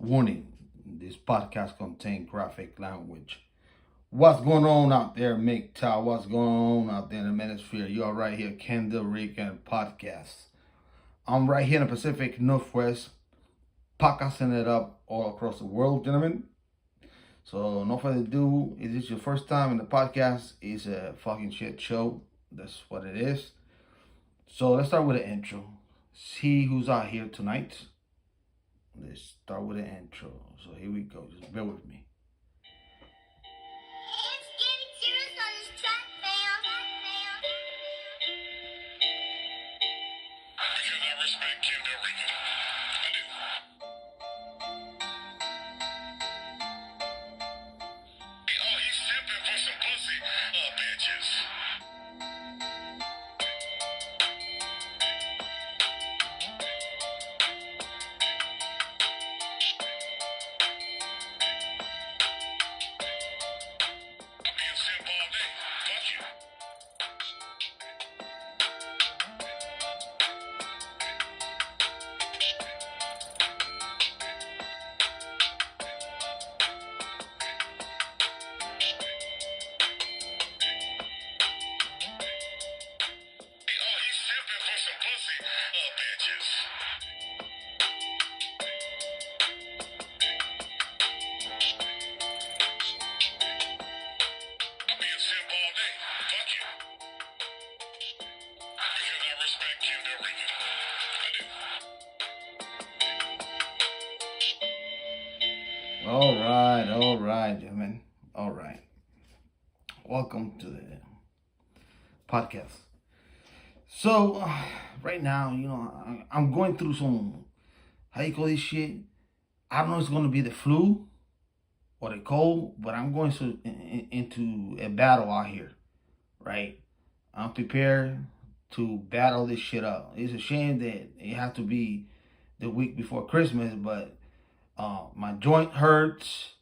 Warning, this podcast contains graphic language. What's going on out there, MGTOW? What's going on out there in the manosphere? You are right here, Kendall Rican Podcast. I'm right here in the Pacific Northwest, podcasting it up all across the world, gentlemen. So, no further ado, if this is your first time in the podcast, it's a fucking shit show. That's what it is. So, let's start with the intro. See who's out here tonight. Let's start with the intro. So here we go. Just bear with me. It's getting serious on this track, fam. Because I respect Kim Rican. I do. Oh, he's simping for some pussy, bitches. I'll be a simp all day. Fuck you. Oh, he's simping for some pussy, bitches. I'll be a simp all day. Fuck you. Because I respect Kim Rican. I do. All right, gentlemen. All right. Welcome to the podcast. So, right now, I'm going through some, how you call this shit? I don't know if it's going to be the flu or the cold, but I'm going into a battle out here, right? I'm prepared to battle this shit out. It's a shame that it has to be the week before Christmas, but my joint hurts,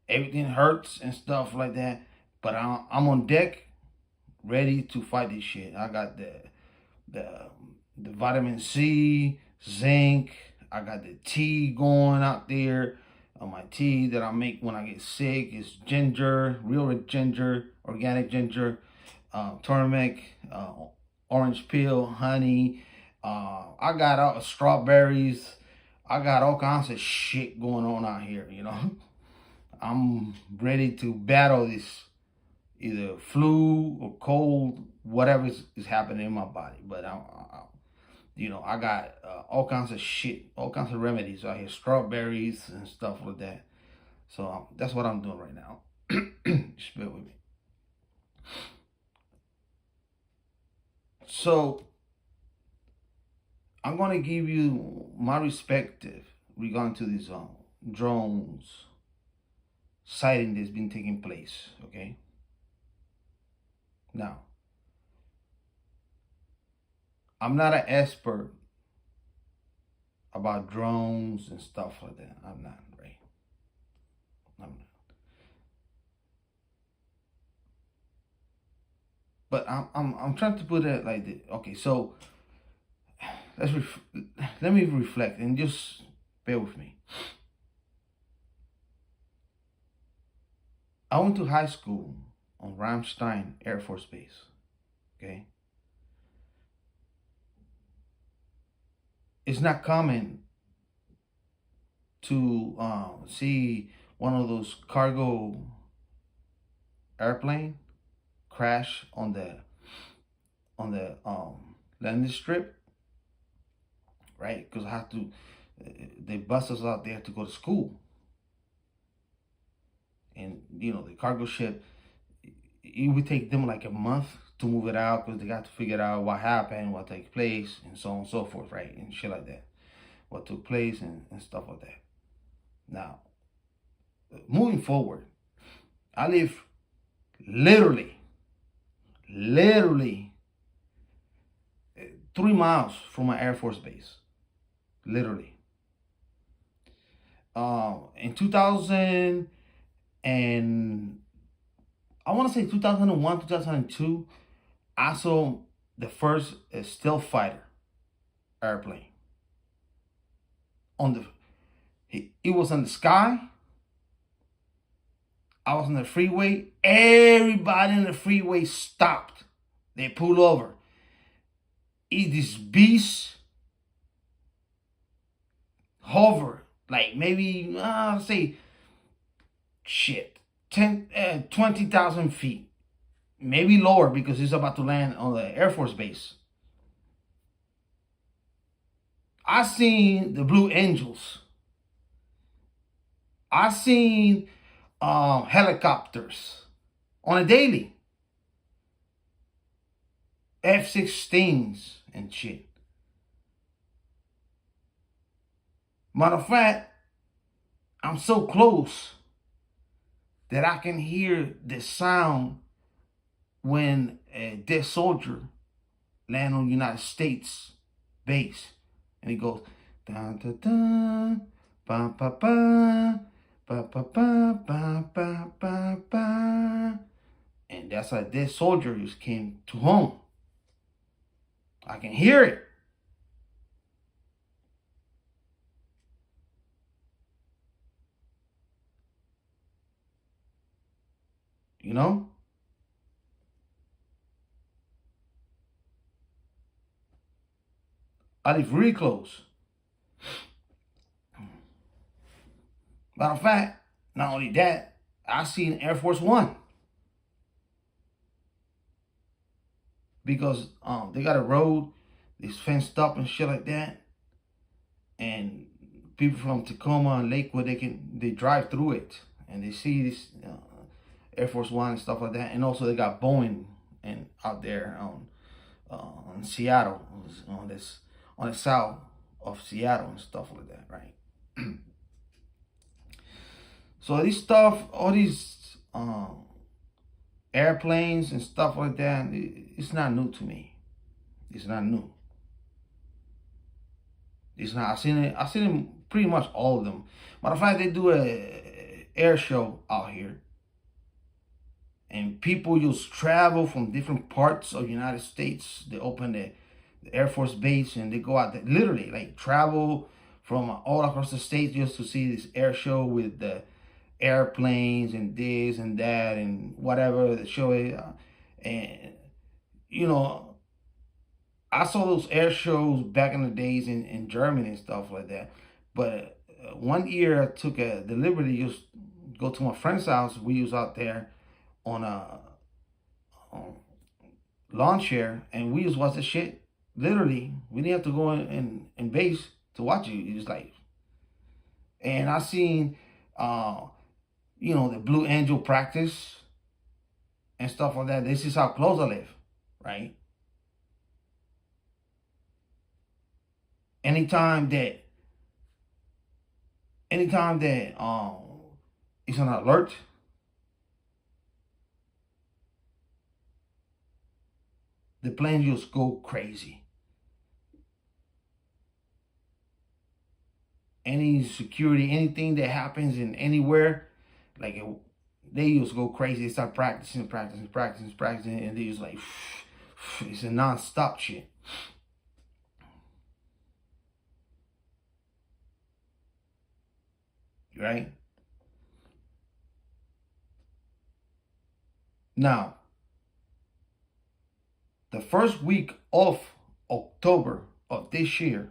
everything hurts and stuff like that. But I'm on deck, ready to fight this shit. I got the vitamin C, zinc. I got the tea going out there. My tea that I make when I get sick is ginger, real ginger, organic ginger, turmeric, orange peel, honey. I got all strawberries. I got all kinds of shit going on out here, I'm ready to battle this either flu or cold, whatever is happening in my body. But I got all kinds of shit, all kinds of remedies out here, strawberries and stuff like that. So that's what I'm doing right now. Just bear with me. So I'm gonna give you my perspective regarding to these drones sighting that's been taking place. Okay. Now, I'm not an expert about drones and stuff like that. I'm not, right? I'm not. But I'm trying to put it like this. Okay, so let me reflect and just bear with me. I went to high school on Ramstein Air Force Base. Okay. It's not common to see one of those cargo airplane crash on the landing strip, right? Because they bust us out there to go to school, and the cargo ship, it would take them like a month to move it out because they got to figure out what happened, what took place, and so on and so forth, right? And shit like that. What took place and stuff like that. Now, moving forward, I live literally 3 miles from my Air Force base. Literally. In 2000 and I want to say 2001, 2002, I saw the first stealth fighter airplane. It was in the sky. I was on the freeway. Everybody in the freeway stopped. They pulled over. This beast hover, like maybe, say, 20,000 feet. Maybe lower because it's about to land on the Air Force Base. I seen the Blue Angels. I seen helicopters on a daily. F-16s and shit. Matter of fact, I'm so close that I can hear the sound when a dead soldier land on United States base. And he goes, dun, dun, dun, ba, ba, ba, ba, ba, ba, ba, ba, ba, ba. And that's how dead soldier just came to home. I can hear it. You know? I live really close. Matter of fact, not only that, I seen Air Force One. Because they got a road, it's fenced up and shit like that. And people from Tacoma and Lakewood, they drive through it and they see this Air Force One and stuff like that. And also they got Boeing and out there on Seattle, on the south of Seattle and stuff like that, right? So this stuff, all these airplanes and stuff like that, it's not new to me. It's not new. It's not. I've seen pretty much all of them. Matter of fact, they do a air show out here, and people just travel from different parts of the United States. They open the Air Force Base and they go out there, literally like travel from all across the state just to see this air show with the airplanes and this and that and whatever the show is. And you know, I saw those air shows back in the days in Germany and stuff like that. But one year I took the liberty to just go to my friend's house. We was out there on a lawn chair and we just watched the shit. Literally, we didn't have to go in base to watch it. It was like, and I seen, the Blue Angel practice and stuff like that. This is how close I live, right? Anytime that it's on alert, the planes just go crazy. Any security, anything that happens in anywhere, they just go crazy. They start practicing, and they just like, it's a non-stop shit. Right? Now, the first week of October of this year,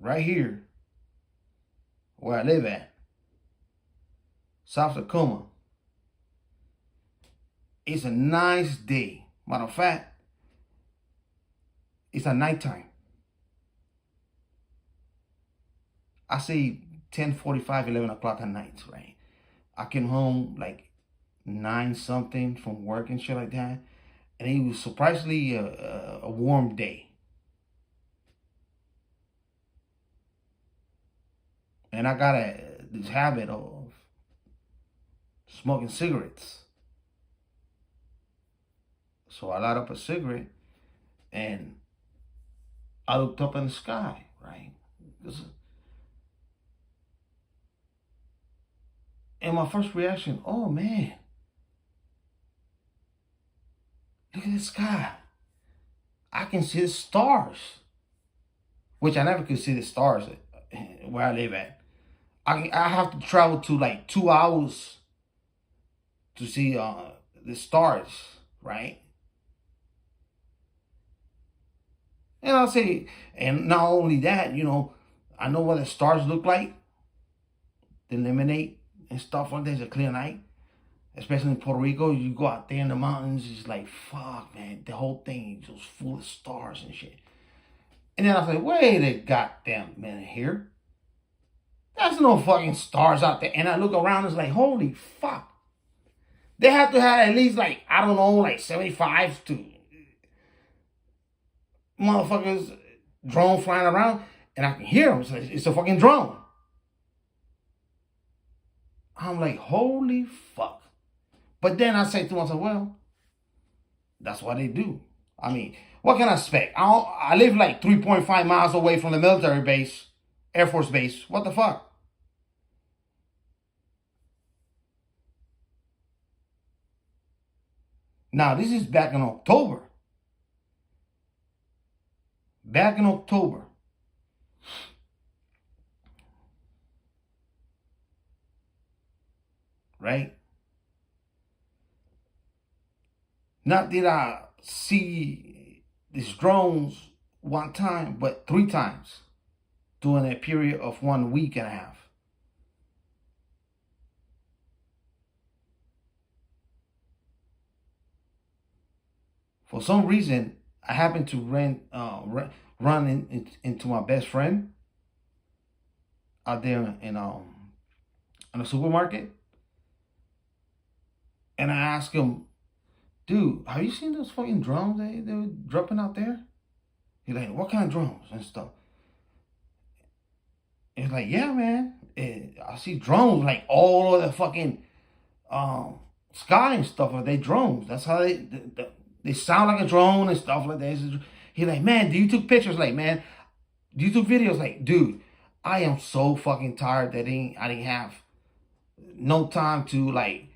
right here, where I live at, South Tacoma, it's a nice day. Matter of fact, it's at nighttime. I say 10:45, 11 o'clock at night, right? I came home like 9 something from work and shit like that. And it was surprisingly a warm day. And I got this habit of smoking cigarettes. So I light up a cigarette and I looked up in the sky, right? And my first reaction, oh man, look at the sky. I can see the stars. which I never could see the stars where I live at. I have to travel to like 2 hours to see the stars, right? And I'll say, and not only that, I know what the stars look like, the lemonade and stuff like that. It's a clear night, especially in Puerto Rico. You go out there in the mountains, it's like, fuck, man, the whole thing is just full of stars and shit. And then I was like, wait a goddamn minute here. There's no fucking stars out there. And I look around, it's like, holy fuck. They have to have at least like, I don't know, like 75 to motherfuckers drone flying around. And I can hear them. It's a fucking drone. I'm like, holy fuck. But then I say to myself, well, that's what they do. I mean, what can I expect? I live like 3.5 miles away from the military base, Air Force Base. What the fuck? Now, this is back in October. Back in October. Right? Not did I see these drones one time, but 3 times during a period of 1 week and a half. For some reason, I happened to run into my best friend out there in a supermarket, and I asked him, dude, have you seen those fucking drones they were dropping out there? He's like, what kind of drones and stuff? He's like, yeah, man. I see drones like all over the fucking sky and stuff. Like they drones. That's how they sound like a drone and stuff like that. He's like, man, do you took pictures? Like, man, do you took videos? Like, dude, I am so fucking tired that I didn't have no time to like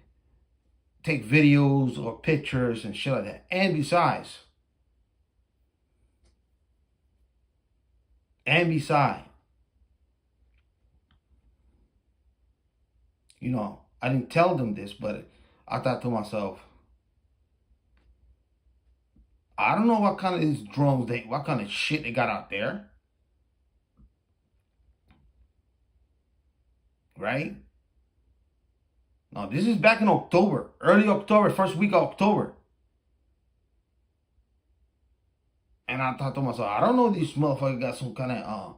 take videos or pictures and shit like that. And besides, I didn't tell them this, but I thought to myself, I don't know what kind of these drones what kind of shit they got out there. Right? Now, this is back in October, early October, first week of October. And I thought to myself, I don't know if these motherfuckers got some kind of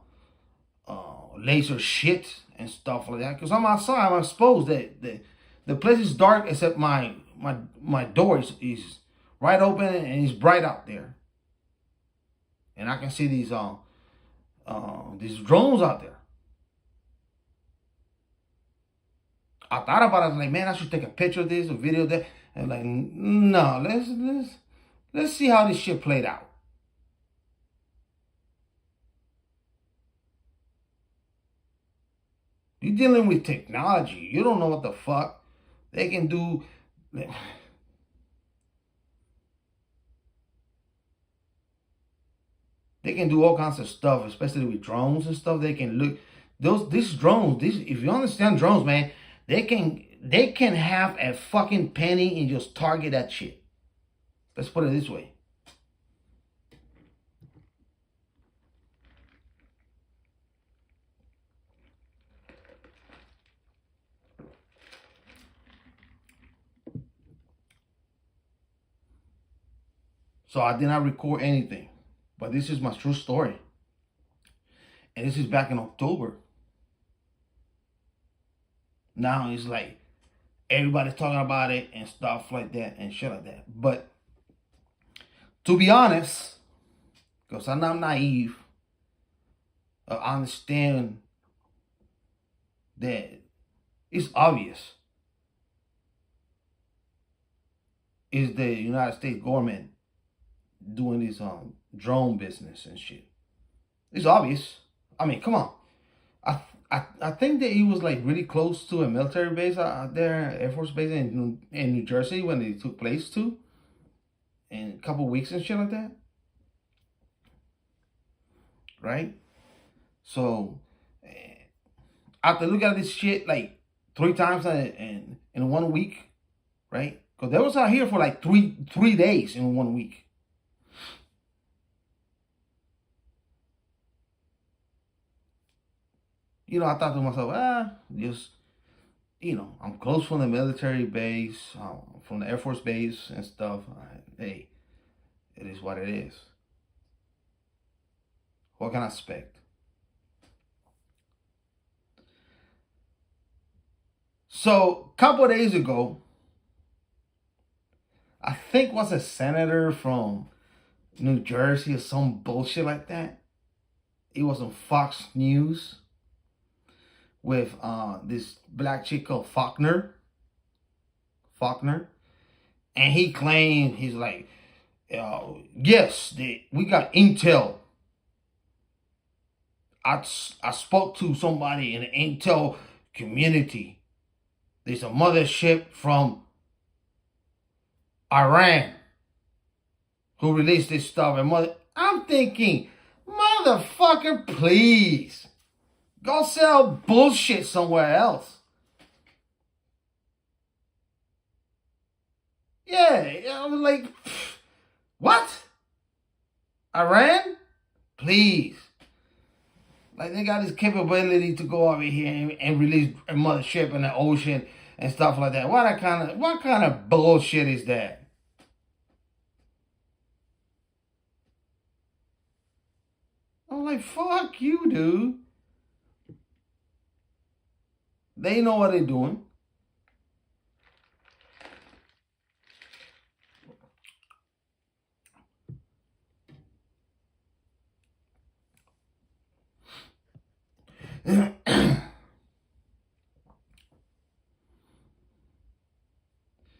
laser shit and stuff like that. Because I'm outside, I'm exposed. The place is dark except my door is right open and it's bright out there. And I can see these drones out there. I thought about it, like, man, I should take a picture of this, a video of that. And like, no, let's see how this shit played out. You're dealing with technology. You don't know what the fuck they can do. They can do all kinds of stuff, especially with drones and stuff. They can look these drones. If you understand drones, man, they can have a fucking penny and just target that shit. Let's put it this way. So I did not record anything, but this is my true story. And this is back in October. Now it's like everybody's talking about it and stuff like that and shit like that. But to be honest, because I'm not naive, I understand that it's obvious. Is the United States government doing this drone business and shit? It's obvious. I mean, come on. I think that he was like really close to a military base out there, Air Force base in New Jersey when it took place too, in a couple weeks and shit like that, right? So after looking at this shit like 3 times in 1 week, right? Because they was out here for like three days in 1 week. I thought to myself, just, I'm close from the military base, from the Air Force base and stuff. Hey, it is what it is. What can I expect? So, a couple of days ago, I think was a senator from New Jersey or some bullshit like that. It was on Fox News with this black chick called Faulkner. And he claimed, he's like, yes, we got intel. I spoke to somebody in the intel community. There's a mothership from Iran who released this stuff. And I'm thinking, motherfucker, please. Go sell bullshit somewhere else. Yeah, I was like, what? Iran? Please. Like, they got this capability to go over here and release a mothership in the ocean and stuff like that. What kind of bullshit is that? I'm like, fuck you, dude. They know what they're doing.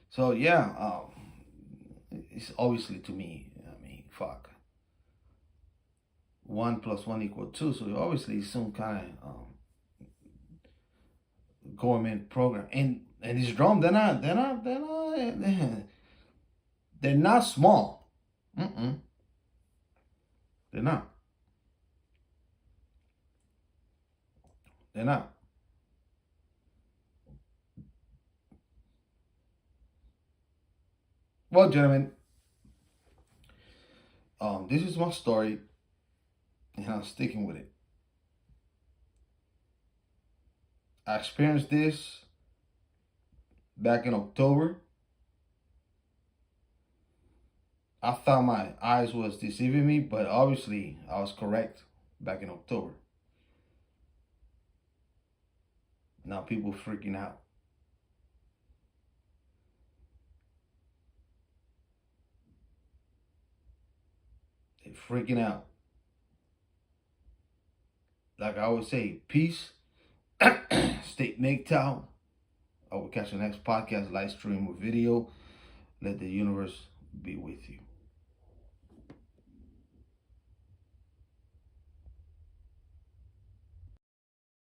So yeah, it's obviously to me. I mean, fuck. 1 + 1 = 2. So obviously some kind of government program. And these drones, they're not small. They're not. They're not. Well, gentlemen, this is my story, and I'm sticking with it. I experienced this back in October. I thought my eyes was deceiving me, but obviously I was correct back in October. Now people freaking out. They're freaking out. Like I always say, peace. Stay MGTOW. I will catch the next podcast, live stream, or video. Let the universe be with you.